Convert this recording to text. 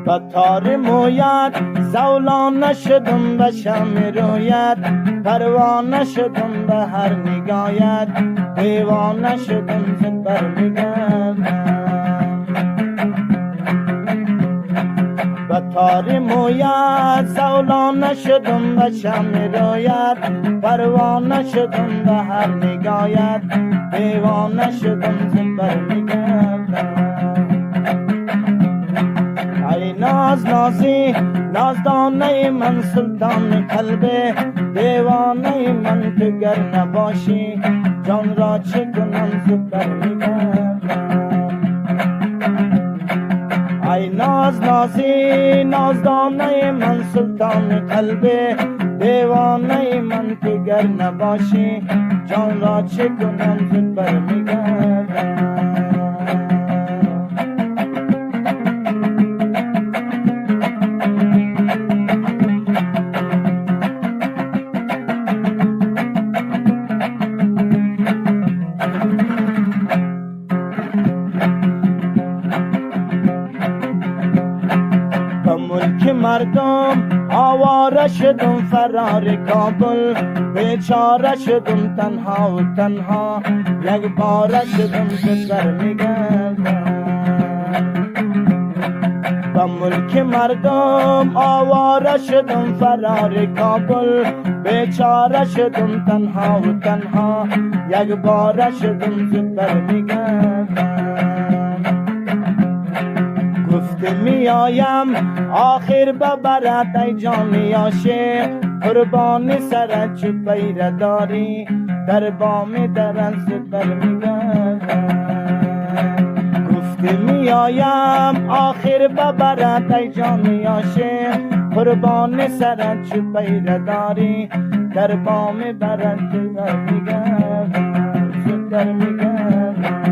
با تار مویت زولان شدم به شم رویت، پروانه شدم به هر نگاهت، دیوانه شدم زد برمیگردم. با تار مویت زولان شدم به شم رویت، پروانه شدم به هر نگاهت، دیوانه شدم زد برمیگردم. ای ناز نازی نازدانه من سلطان قلبه، دیوانه من تو گر نباشی جان را چه کنم زود برمیگردم. ای ناز نازی نازدانه من سلطان قلبه، دیوانه من تو گر نباشی جان را چه کنم زود برمیگردم. ملک مردم آواره شدم فرار کابل، بیچاره شدم تنها و تنها یک باره شدم زد برمیگردم. با ملک مردم آواره شدم فرار کابل، بیچاره شدم تنها و تنها یک باره شدم زد برمیگردم. گفته می آیم آخر ببرد ای جان عاشق، قربان سرت چو پیر داری در بام درت زد برمیگردم. گفته می آیم آخر ببرد ای جان عاشق، قربان سرت چو پیر داری در بام درت زد برمیگردم.